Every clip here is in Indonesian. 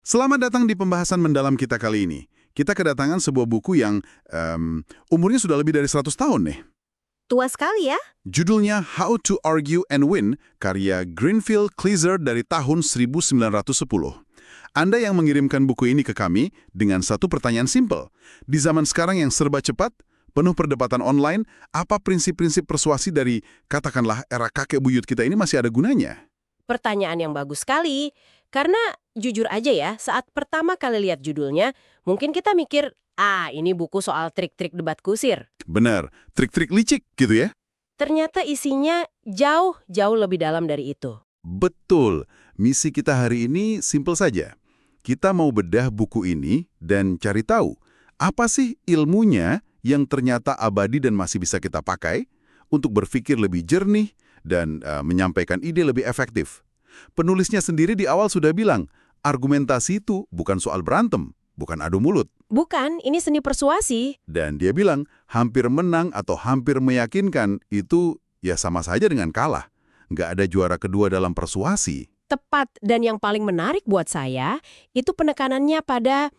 Selamat datang di pembahasan mendalam kita kali ini. Kita kedatangan sebuah buku yang umurnya sudah lebih dari 100 tahun nih. Tua sekali ya? Judulnya How to Argue and Win, karya Greenfield Cleaser dari tahun 1910. Anda yang mengirimkan buku ini ke kami dengan satu pertanyaan simpel. Di zaman sekarang yang serba cepat, penuh perdebatan online, apa prinsip-prinsip persuasi dari, katakanlah, era kakek buyut kita ini masih ada gunanya? Pertanyaan yang bagus sekali. Karena jujur aja ya, saat pertama kali lihat judulnya, mungkin kita mikir, ini buku soal trik-trik debat kusir. Benar, trik-trik licik gitu ya? Ternyata isinya jauh lebih dalam dari itu. Betul. Misi kita hari ini simpel saja. Kita mau bedah buku ini dan cari tahu apa sih ilmunya yang ternyata abadi dan masih bisa kita pakai untuk berpikir lebih jernih dan menyampaikan ide lebih efektif. Penulisnya sendiri di awal sudah bilang, argumentasi itu bukan soal berantem, bukan adu mulut. Bukan, ini seni persuasi. Dan dia bilang, hampir menang atau hampir meyakinkan itu ya sama saja dengan kalah. Nggak ada juara kedua dalam persuasi. Tepat, dan yang paling menarik buat saya, itu penekanannya pada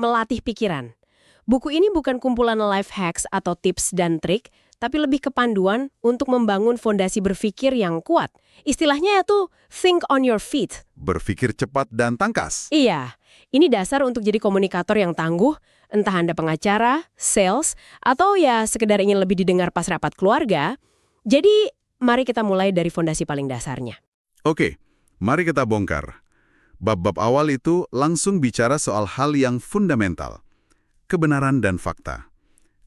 melatih pikiran. Buku ini bukan kumpulan life hacks atau tips dan trik, tapi lebih ke panduan untuk membangun fondasi berpikir yang kuat. Istilahnya itu think on your feet. Berpikir cepat dan tangkas. Iya, ini dasar untuk jadi komunikator yang tangguh, entah Anda pengacara, sales, atau ya sekedar ingin lebih didengar pas rapat keluarga. Jadi, mari kita mulai dari fondasi paling dasarnya. Oke, mari kita bongkar. Bab-bab awal itu langsung bicara soal hal yang fundamental. Kebenaran dan fakta.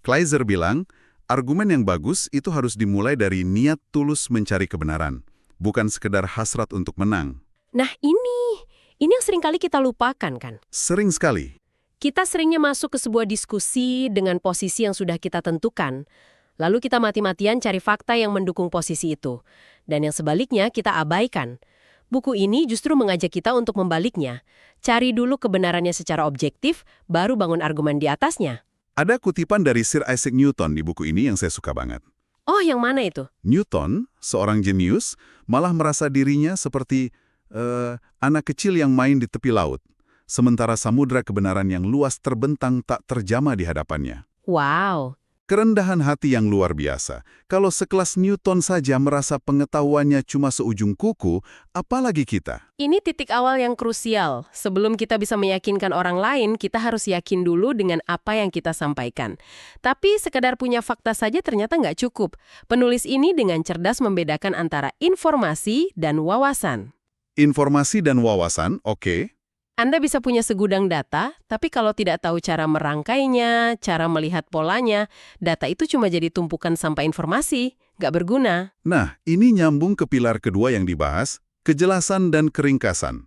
Kleiser bilang, argumen yang bagus itu harus dimulai dari niat tulus mencari kebenaran, bukan sekedar hasrat untuk menang. Nah ini yang seringkali kita lupakan kan? Sering sekali. Kita seringnya masuk ke sebuah diskusi dengan posisi yang sudah kita tentukan, lalu kita mati-matian cari fakta yang mendukung posisi itu. Dan yang sebaliknya kita abaikan. Buku ini justru mengajak kita untuk membaliknya. Cari dulu kebenarannya secara objektif, baru bangun argumen di atasnya. Ada kutipan dari Sir Isaac Newton di buku ini yang saya suka banget. Oh, yang mana itu? Newton, seorang jenius, malah merasa dirinya seperti anak kecil yang main di tepi laut, sementara samudra kebenaran yang luas terbentang tak terjamah di hadapannya. Wow. Kerendahan hati yang luar biasa. Kalau sekelas Newton saja merasa pengetahuannya cuma seujung kuku, apalagi kita? Ini titik awal yang krusial. Sebelum kita bisa meyakinkan orang lain, kita harus yakin dulu dengan apa yang kita sampaikan. Tapi sekedar punya fakta saja ternyata nggak cukup. Penulis ini dengan cerdas membedakan antara informasi dan wawasan. Informasi dan wawasan, oke. Anda bisa punya segudang data, tapi kalau tidak tahu cara merangkainya, cara melihat polanya, data itu cuma jadi tumpukan sampah informasi, nggak berguna. Nah, ini nyambung ke pilar kedua yang dibahas, kejelasan dan keringkasan.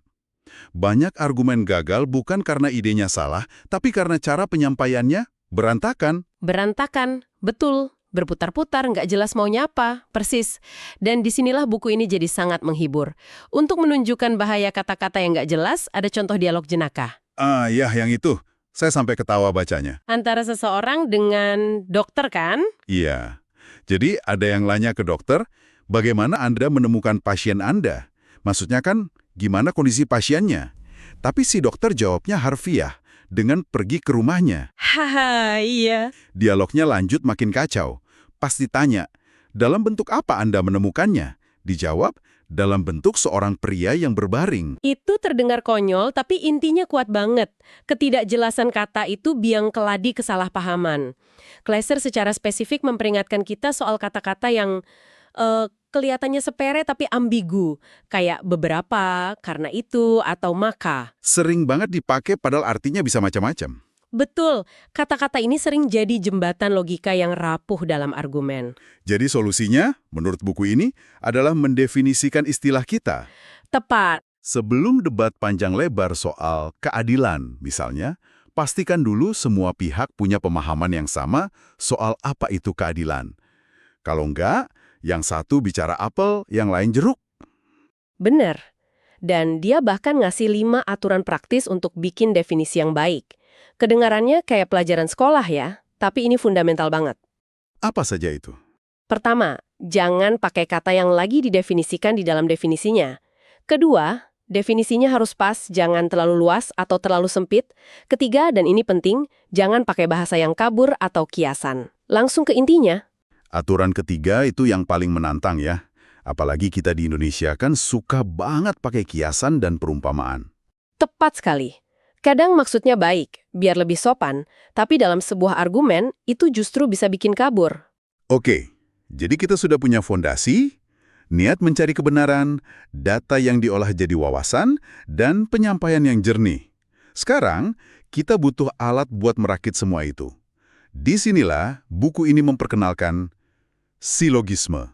Banyak argumen gagal bukan karena idenya salah, tapi karena cara penyampaiannya berantakan. Berantakan, betul. Berputar-putar, nggak jelas maunya apa, persis. Dan disinilah buku ini jadi sangat menghibur. Untuk menunjukkan bahaya kata-kata yang nggak jelas, ada contoh dialog jenaka. Ya, yang itu. Saya sampai ketawa bacanya. Antara seseorang dengan dokter kan? Iya. Jadi ada yang nanya ke dokter, bagaimana Anda menemukan pasien Anda? Maksudnya kan, gimana kondisi pasiennya? Tapi si dokter jawabnya harfiah, dengan pergi ke rumahnya. Haha, iya. Dialognya lanjut makin kacau. Pas ditanya, dalam bentuk apa Anda menemukannya? Dijawab, dalam bentuk seorang pria yang berbaring. Itu terdengar konyol, tapi intinya kuat banget. Ketidakjelasan kata itu biang keladi kesalahpahaman. Kleiser secara spesifik memperingatkan kita soal kata-kata yang kelihatannya sepele tapi ambigu. Kayak beberapa, karena itu, atau maka. Sering banget dipakai padahal artinya bisa macam-macam. Betul, kata-kata ini sering jadi jembatan logika yang rapuh dalam argumen. Jadi solusinya, menurut buku ini, adalah mendefinisikan istilah kita. Tepat. Sebelum debat panjang lebar soal keadilan, misalnya, pastikan dulu semua pihak punya pemahaman yang sama soal apa itu keadilan. Kalau enggak, yang satu bicara apel, yang lain jeruk. Bener. Dan dia bahkan ngasih 5 aturan praktis untuk bikin definisi yang baik. Kedengarannya kayak pelajaran sekolah ya, tapi ini fundamental banget. Apa saja itu? Pertama, jangan pakai kata yang lagi didefinisikan di dalam definisinya. Kedua, Definisinya harus pas, jangan terlalu luas atau terlalu sempit. Ketiga, dan ini penting, jangan pakai bahasa yang kabur atau kiasan. Langsung ke intinya. Aturan ketiga itu yang paling menantang ya. Apalagi kita di Indonesia kan suka banget pakai kiasan dan perumpamaan. Tepat sekali. Kadang maksudnya baik, biar lebih sopan, tapi dalam sebuah argumen, itu justru bisa bikin kabur. Oke, jadi kita sudah punya fondasi, niat mencari kebenaran, data yang diolah jadi wawasan, dan penyampaian yang jernih. Sekarang, kita butuh alat buat merakit semua itu. Disinilah buku ini memperkenalkan silogisme.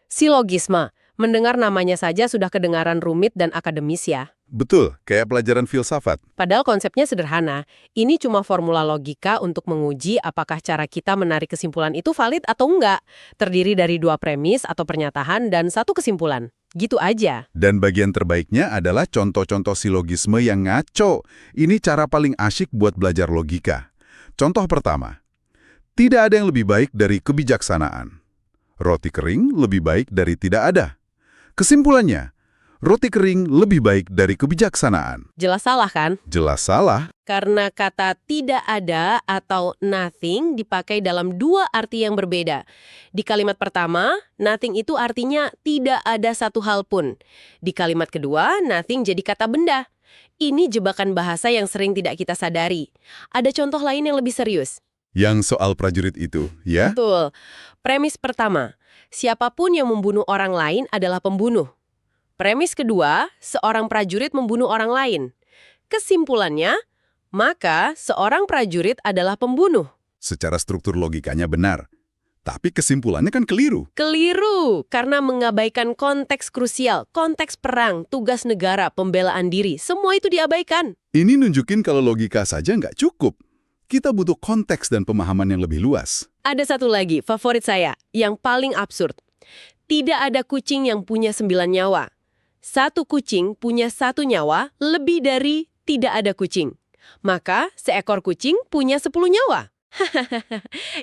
Silogisme. Mendengar namanya saja sudah kedengaran rumit dan akademis ya. Betul, kayak pelajaran filsafat. Padahal konsepnya sederhana. Ini cuma formula logika untuk menguji apakah cara kita menarik kesimpulan itu valid atau enggak. Terdiri dari dua premis atau pernyataan dan satu kesimpulan. Gitu aja. Dan bagian terbaiknya adalah contoh-contoh silogisme yang ngaco. Ini cara paling asyik buat belajar logika. Contoh pertama, tidak ada yang lebih baik dari kebijaksanaan. Roti kering lebih baik dari tidak ada. Kesimpulannya, roti kering lebih baik dari kebijaksanaan. Jelas salah kan? Jelas salah. Karena kata tidak ada atau nothing dipakai dalam dua arti yang berbeda. Di kalimat pertama, nothing itu artinya tidak ada satu hal pun. Di kalimat kedua, nothing jadi kata benda. Ini jebakan bahasa yang sering tidak kita sadari. Ada contoh lain yang lebih serius. Yang soal prajurit itu, ya? Betul. Premis pertama, siapapun yang membunuh orang lain adalah pembunuh. Premis kedua, seorang prajurit membunuh orang lain. Kesimpulannya, maka seorang prajurit adalah pembunuh. Secara struktur logikanya benar. Tapi kesimpulannya kan keliru. Keliru, karena mengabaikan konteks krusial, konteks perang, tugas negara, pembelaan diri, semua itu diabaikan. Ini nunjukin kalau logika saja nggak cukup. Kita butuh konteks dan pemahaman yang lebih luas. Ada satu lagi, favorit saya, yang paling absurd. Tidak ada kucing yang punya 9 nyawa. Satu kucing punya 1 nyawa lebih dari tidak ada kucing. Maka seekor kucing punya 10 nyawa.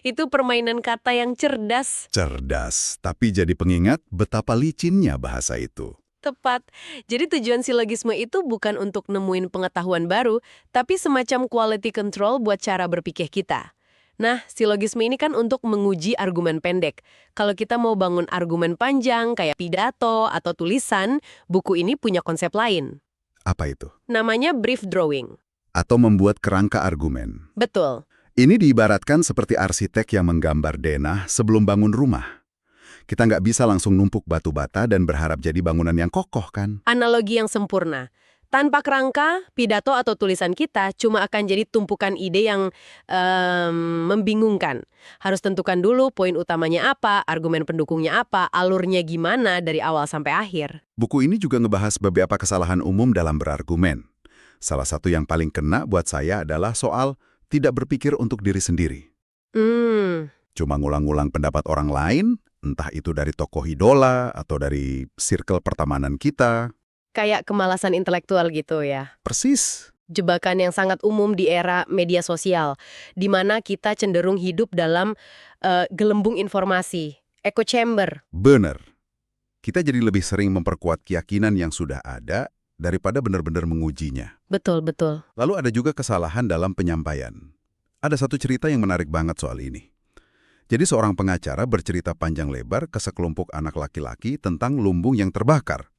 Itu permainan kata yang cerdas. Cerdas, tapi jadi pengingat betapa licinnya bahasa itu. Tepat. Jadi tujuan silogisme itu bukan untuk nemuin pengetahuan baru, tapi semacam quality control buat cara berpikir kita. Nah, silogisme ini kan untuk menguji argumen pendek. Kalau kita mau bangun argumen panjang kayak pidato atau tulisan, buku ini punya konsep lain. Apa itu? Namanya brief drawing. Atau membuat kerangka argumen. Betul. Ini diibaratkan seperti arsitek yang menggambar denah sebelum bangun rumah. Kita nggak bisa langsung numpuk batu bata dan berharap jadi bangunan yang kokoh kan? Analogi yang sempurna. Tanpa kerangka, pidato atau tulisan kita cuma akan jadi tumpukan ide yang membingungkan. Harus tentukan dulu poin utamanya apa, argumen pendukungnya apa, alurnya gimana dari awal sampai akhir. Buku ini juga ngebahas beberapa kesalahan umum dalam berargumen. Salah satu yang paling kena buat saya adalah soal tidak berpikir untuk diri sendiri. Cuma ngulang-ngulang pendapat orang lain, entah itu dari tokoh idola atau dari circle pertemanan kita. Kayak kemalasan intelektual gitu ya. Persis. Jebakan yang sangat umum di era media sosial, di mana kita cenderung hidup dalam gelembung informasi, echo chamber. Bener. Kita jadi lebih sering memperkuat keyakinan yang sudah ada daripada benar-benar mengujinya. Betul, betul. Lalu ada juga kesalahan dalam penyampaian. Ada satu cerita yang menarik banget soal ini. Jadi seorang pengacara bercerita panjang lebar ke sekelompok anak laki-laki tentang lumbung yang terbakar.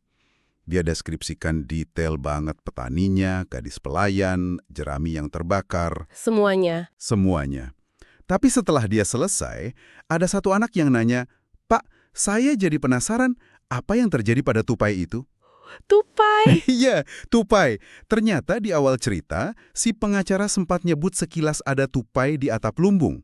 Dia deskripsikan detail banget petaninya, gadis pelayan, jerami yang terbakar. Semuanya. Semuanya. Tapi setelah dia selesai, ada satu anak yang nanya, "Pak, saya jadi penasaran apa yang terjadi pada tupai itu?" Tupai. Iya, tupai. Ternyata di awal cerita, si pengacara sempat nyebut sekilas ada tupai di atap lumbung.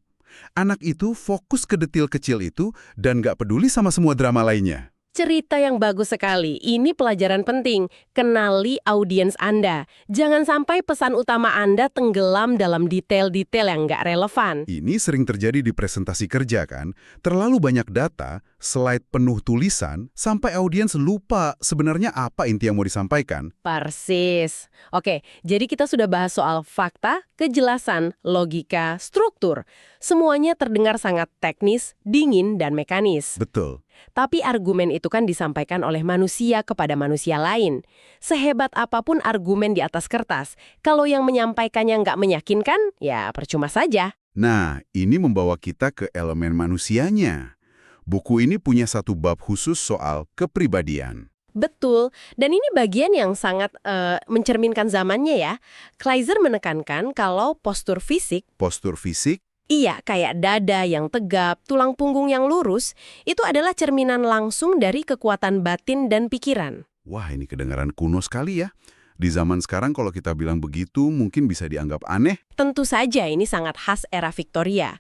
Anak itu fokus ke detail kecil itu dan nggak peduli sama semua drama lainnya. Cerita yang bagus sekali. Ini pelajaran penting. Kenali audiens Anda. Jangan sampai pesan utama Anda tenggelam dalam detail-detail yang nggak relevan. Ini sering terjadi di presentasi kerja kan? Terlalu banyak data, slide penuh tulisan, sampai audiens lupa sebenarnya apa inti yang mau disampaikan. Persis. Oke, jadi kita sudah bahas soal fakta, kejelasan, logika, struktur. Semuanya terdengar sangat teknis, dingin, dan mekanis. Betul. Tapi argumen itu kan disampaikan oleh manusia kepada manusia lain. Sehebat apapun argumen di atas kertas, kalau yang menyampaikannya nggak meyakinkan, ya percuma saja. Nah, ini membawa kita ke elemen manusianya. Buku ini punya satu bab khusus soal kepribadian. Betul, dan ini bagian yang sangat mencerminkan zamannya ya. Kleiser menekankan kalau postur fisik, Postur fisik, iya kayak dada yang tegap, tulang punggung yang lurus, itu adalah cerminan langsung dari kekuatan batin dan pikiran. wah ini kedengaran kuno sekali ya. Di zaman sekarang kalau kita bilang begitu mungkin bisa dianggap aneh. Tentu saja ini sangat khas era Victoria.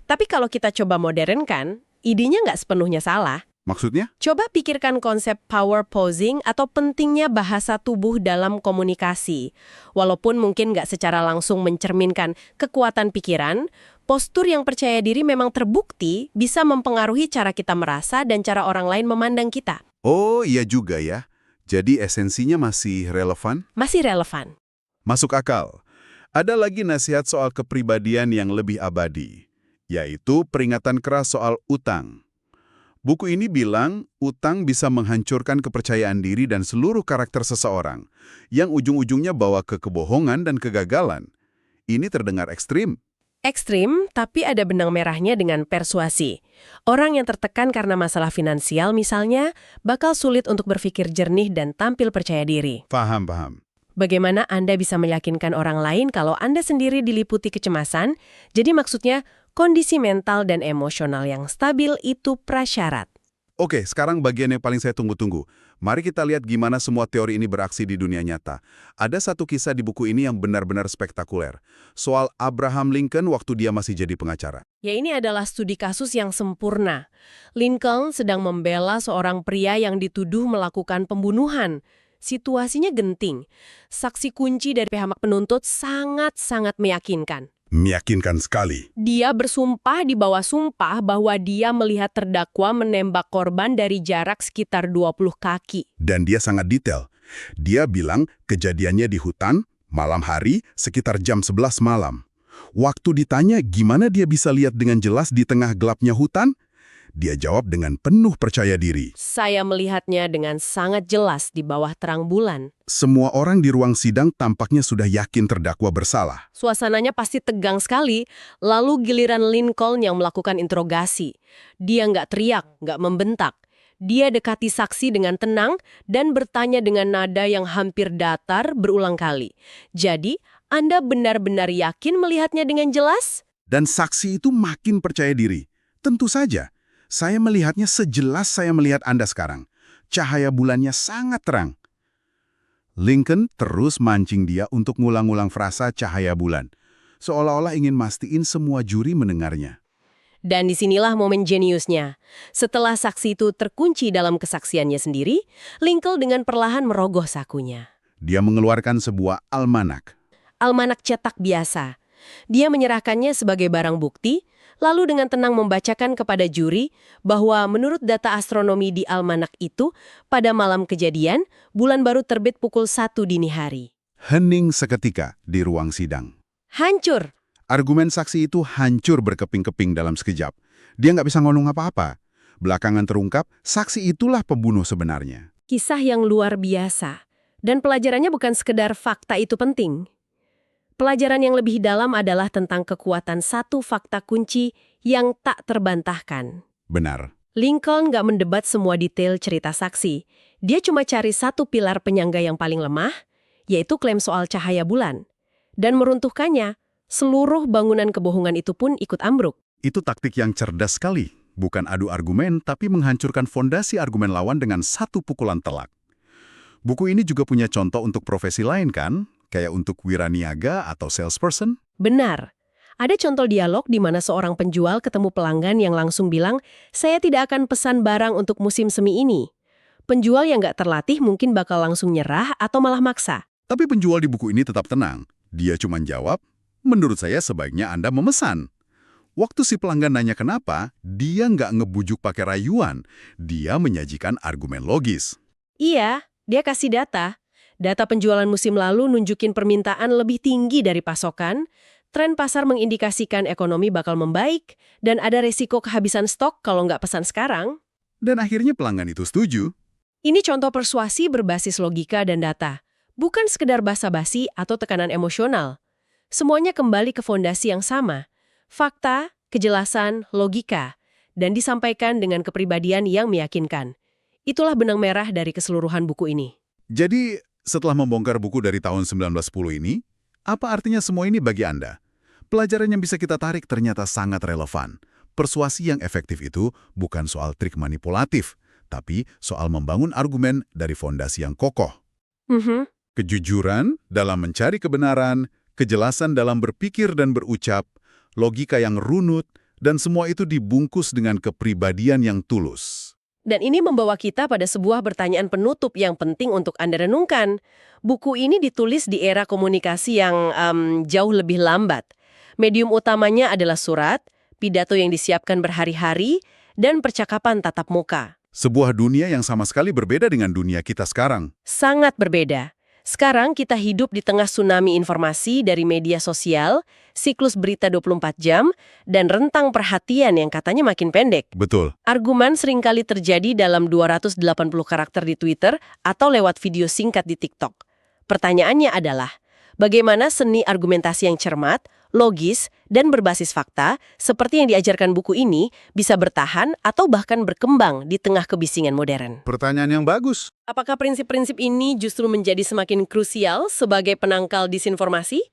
Tapi kalau kita coba modernkan, idenya nggak sepenuhnya salah. Maksudnya? Coba pikirkan konsep power posing atau pentingnya bahasa tubuh dalam komunikasi. Walaupun mungkin nggak secara langsung mencerminkan kekuatan pikiran, postur yang percaya diri memang terbukti bisa mempengaruhi cara kita merasa dan cara orang lain memandang kita. Oh iya juga ya. Jadi esensinya masih relevan? Masih relevan. Masuk akal. Ada lagi nasihat soal kepribadian yang lebih abadi, yaitu peringatan keras soal utang. Buku ini bilang utang bisa menghancurkan kepercayaan diri dan seluruh karakter seseorang, yang ujung-ujungnya bawa ke kebohongan dan kegagalan. Ini terdengar ekstrim. Ekstrim, tapi ada benang merahnya dengan persuasi. Orang yang tertekan karena masalah finansial misalnya, bakal sulit untuk berpikir jernih dan tampil percaya diri. Paham. Bagaimana Anda bisa meyakinkan orang lain kalau Anda sendiri diliputi kecemasan? Jadi maksudnya, kondisi mental dan emosional yang stabil itu prasyarat. Oke, sekarang bagian yang paling saya tunggu-tunggu. Mari kita lihat gimana semua teori ini beraksi di dunia nyata. Ada satu kisah di buku ini yang benar-benar spektakuler. Soal Abraham Lincoln waktu dia masih jadi pengacara. Ya, ini adalah studi kasus yang sempurna. Lincoln sedang membela seorang pria yang dituduh melakukan pembunuhan. Situasinya genting. Saksi kunci dari pihak penuntut sangat-sangat meyakinkan. Meyakinkan sekali. Dia bersumpah di bawah sumpah bahwa dia melihat terdakwa menembak korban dari jarak sekitar 20 kaki. Dan dia sangat detail. Dia bilang kejadiannya di hutan, malam hari, sekitar jam 11 malam. Waktu ditanya gimana dia bisa lihat dengan jelas di tengah gelapnya hutan, dia jawab dengan penuh percaya diri. Saya melihatnya dengan sangat jelas di bawah terang bulan. Semua orang di ruang sidang tampaknya sudah yakin terdakwa bersalah. Suasananya pasti tegang sekali. Lalu giliran Lincoln yang melakukan interogasi. Dia nggak teriak, nggak membentak. Dia dekati saksi dengan tenang dan bertanya dengan nada yang hampir datar berulang kali. Jadi, Anda benar-benar yakin melihatnya dengan jelas? Dan saksi itu makin percaya diri. Tentu saja, saya melihatnya sejelas saya melihat Anda sekarang. Cahaya bulannya sangat terang. Lincoln terus mancing dia untuk ngulang-ulang frasa cahaya bulan. Seolah-olah ingin mastiin semua juri mendengarnya. Dan disinilah momen jeniusnya. Setelah saksi itu terkunci dalam kesaksiannya sendiri, Lincoln dengan perlahan merogoh sakunya. Dia mengeluarkan sebuah almanak. Almanak cetak biasa. Dia menyerahkannya sebagai barang bukti, lalu dengan tenang membacakan kepada juri bahwa menurut data astronomi di almanak itu, pada malam kejadian, bulan baru terbit pukul 1 dini hari. Hening seketika di ruang sidang. Hancur! Argumen saksi itu hancur berkeping-keping dalam sekejap. Dia nggak bisa ngomong apa-apa. Belakangan terungkap, saksi itulah pembunuh sebenarnya. Kisah yang luar biasa. Dan pelajarannya bukan sekedar fakta itu penting. Pelajaran yang lebih dalam adalah tentang kekuatan satu fakta kunci yang tak terbantahkan. Benar. Lincoln nggak mendebat semua detail cerita saksi. Dia cuma cari satu pilar penyangga yang paling lemah, yaitu klaim soal cahaya bulan. Dan meruntuhkannya, seluruh bangunan kebohongan itu pun ikut ambruk. Itu taktik yang cerdas sekali. Bukan adu argumen, tapi menghancurkan fondasi argumen lawan dengan satu pukulan telak. Buku ini juga punya contoh untuk profesi lain kan? Kayak untuk wiraniaga atau salesperson? Benar. Ada contoh dialog di mana seorang penjual ketemu pelanggan yang langsung bilang, saya tidak akan pesan barang untuk musim semi ini. Penjual yang nggak terlatih mungkin bakal langsung nyerah atau malah maksa. Tapi penjual di buku ini tetap tenang. Dia cuma jawab, menurut saya sebaiknya Anda memesan. Waktu si pelanggan nanya kenapa, dia nggak ngebujuk pakai rayuan. Dia menyajikan argumen logis. Iya, dia kasih data. Data penjualan musim lalu nunjukin permintaan lebih tinggi dari pasokan, tren pasar mengindikasikan ekonomi bakal membaik, dan ada resiko kehabisan stok kalau nggak pesan sekarang. Dan akhirnya pelanggan itu setuju. Ini contoh persuasi berbasis logika dan data, bukan sekedar basa-basi atau tekanan emosional. Semuanya kembali ke fondasi yang sama, fakta, kejelasan, logika, dan disampaikan dengan kepribadian yang meyakinkan. Itulah benang merah dari keseluruhan buku ini. Jadi, setelah membongkar buku dari tahun 1910 ini, apa artinya semua ini bagi Anda? Pelajaran yang bisa kita tarik ternyata sangat relevan. Persuasi yang efektif itu bukan soal trik manipulatif, tapi soal membangun argumen dari fondasi yang kokoh. Kejujuran dalam mencari kebenaran, kejelasan dalam berpikir dan berucap, logika yang runut, dan semua itu dibungkus dengan kepribadian yang tulus. Dan ini membawa kita pada sebuah pertanyaan penutup yang penting untuk Anda renungkan. Buku ini ditulis di era komunikasi yang jauh lebih lambat. Medium utamanya adalah surat, pidato yang disiapkan berhari-hari, dan percakapan tatap muka. Sebuah dunia yang sama sekali berbeda dengan dunia kita sekarang. Sangat berbeda. Sekarang kita hidup di tengah tsunami informasi dari media sosial, siklus berita 24 jam, dan rentang perhatian yang katanya makin pendek. Betul. Argumen seringkali terjadi dalam 280 karakter di Twitter atau lewat video singkat di TikTok. Pertanyaannya adalah, bagaimana seni argumentasi yang cermat, logis, dan berbasis fakta, seperti yang diajarkan buku ini, bisa bertahan atau bahkan berkembang di tengah kebisingan modern? Pertanyaan yang bagus. Apakah prinsip-prinsip ini justru menjadi semakin krusial sebagai penangkal disinformasi?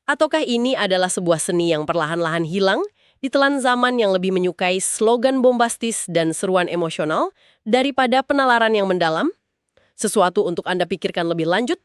Ataukah ini adalah sebuah seni yang perlahan-lahan hilang, ditelan zaman yang lebih menyukai slogan bombastis dan seruan emosional daripada penalaran yang mendalam? Sesuatu untuk Anda pikirkan lebih lanjut